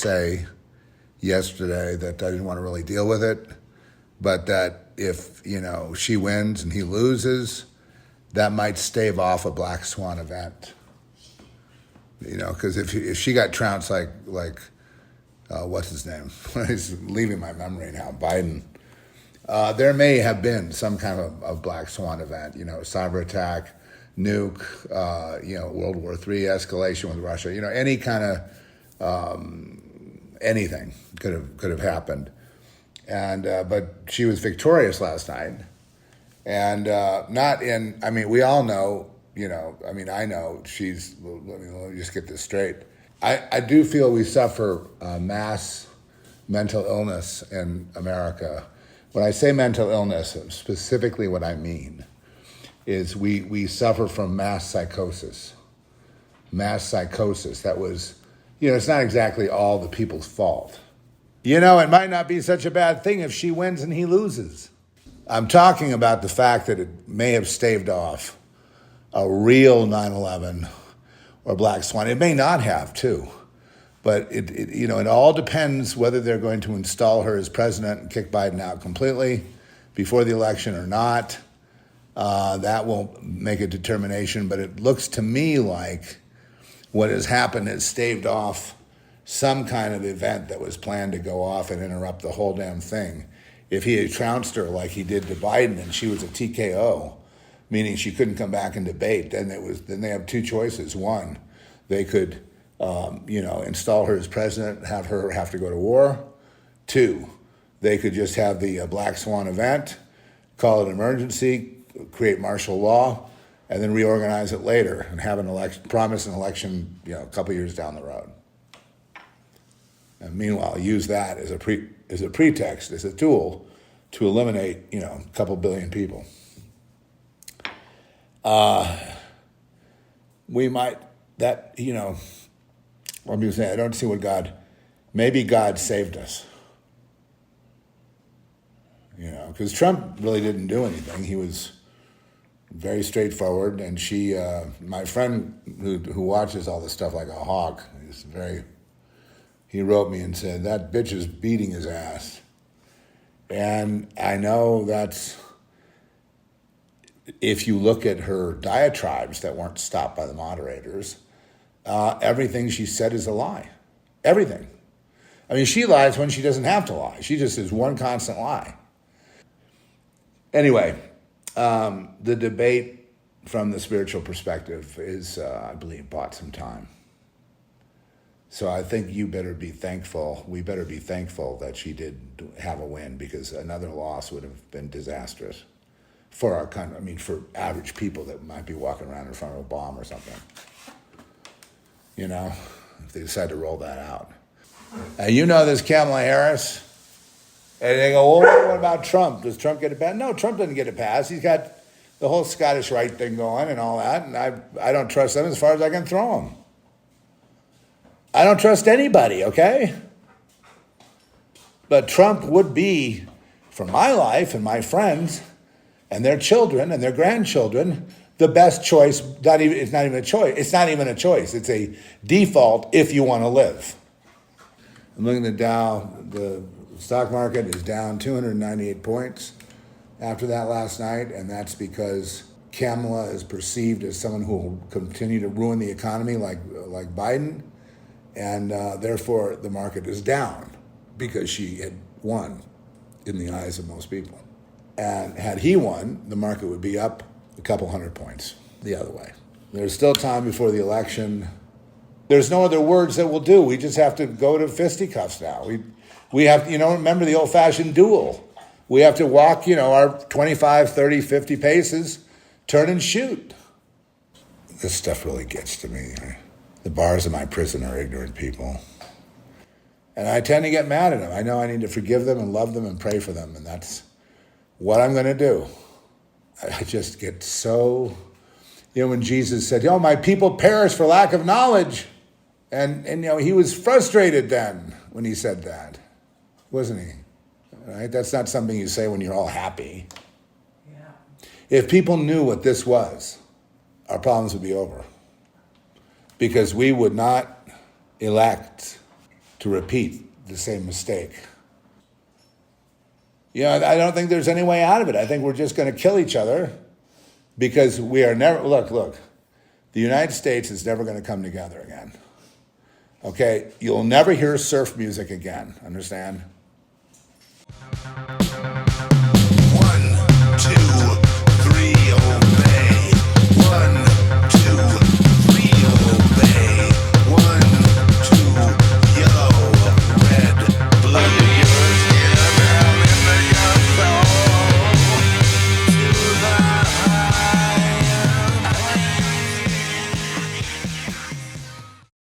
say yesterday that I didn't want to really deal with it, but that if, she wins and he loses, that might stave off a black swan event. Because if she got trounced like what's his name? He's leaving my memory now, Biden. There may have been some kind of black swan event, cyber attack, nuke, World War III escalation with Russia, any kind of anything could have happened. And but she was victorious last night, and we all know, I know she's. Let me just get this straight. I do feel we suffer mass mental illness in America. When I say mental illness, specifically what I mean is we suffer from mass psychosis. Mass psychosis. That was, it's not exactly all the people's fault. It might not be such a bad thing if she wins and he loses. I'm talking about the fact that it may have staved off a real 9/11 or black swan. It may not have, too. But it all depends whether they're going to install her as president and kick Biden out completely before the election or not. That will make a determination. But it looks to me like what has happened is staved off some kind of event that was planned to go off and interrupt the whole damn thing. If he had trounced her like he did to Biden and she was a TKO, meaning she couldn't come back and debate, then they have two choices. One, they could install her as president, have her have to go to war. Two, they could just have the black swan event, call it an emergency, create martial law, and then reorganize it later and have an election, promise an election, a couple years down the road. And meanwhile, use that as a pretext, as a tool to eliminate, a couple billion people. We might, I'm just saying, I don't see maybe God saved us. Because Trump really didn't do anything. He was very straightforward, and my friend who watches all this stuff like a hawk, he wrote me and said, that bitch is beating his ass. And I know that's, if you look at her diatribes that weren't stopped by the moderators, everything she said is a lie. Everything. I mean, she lies when she doesn't have to lie. She just is one constant lie. Anyway, the debate from the spiritual perspective is, I believe, bought some time. So I think we better be thankful that she did have a win, because another loss would have been disastrous for our country. For average people that might be walking around in front of a bomb or something. If they decide to roll that out. And this Kamala Harris, and they go, well, what about Trump? Does Trump get it passed? No, Trump doesn't get it passed. He's got the whole Scottish Rite thing going and all that, and I don't trust them as far as I can throw them. I don't trust anybody, okay? But Trump would be, for my life and my friends and their children and their grandchildren, the best choice. It's not even a choice. It's not even a choice. It's a default if you want to live. I'm looking at the Dow. The stock market is down 298 points after that last night, and that's because Kamala is perceived as someone who will continue to ruin the economy like Biden, and therefore the market is down because she had won in the eyes of most people. And had he won, the market would be up a couple hundred points the other way. There's still time before the election. There's no other words that will do. We just have to go to fisticuffs now. We have, remember the old-fashioned duel. We have to walk, our 25, 30, 50 paces, turn and shoot. This stuff really gets to me. The bars of my prison are ignorant people. And I tend to get mad at them. I know I need to forgive them and love them and pray for them, and that's what I'm going to do. I just get so, when Jesus said, my people perish for lack of knowledge. And he was frustrated then when he said that, wasn't he? Right? That's not something you say when you're all happy. Yeah. If people knew what this was, our problems would be over. Because we would not elect to repeat the same mistake. I don't think there's any way out of it. I think we're just going to kill each other because we are never, look, the United States is never going to come together again. Okay? You'll never hear surf music again. Understand?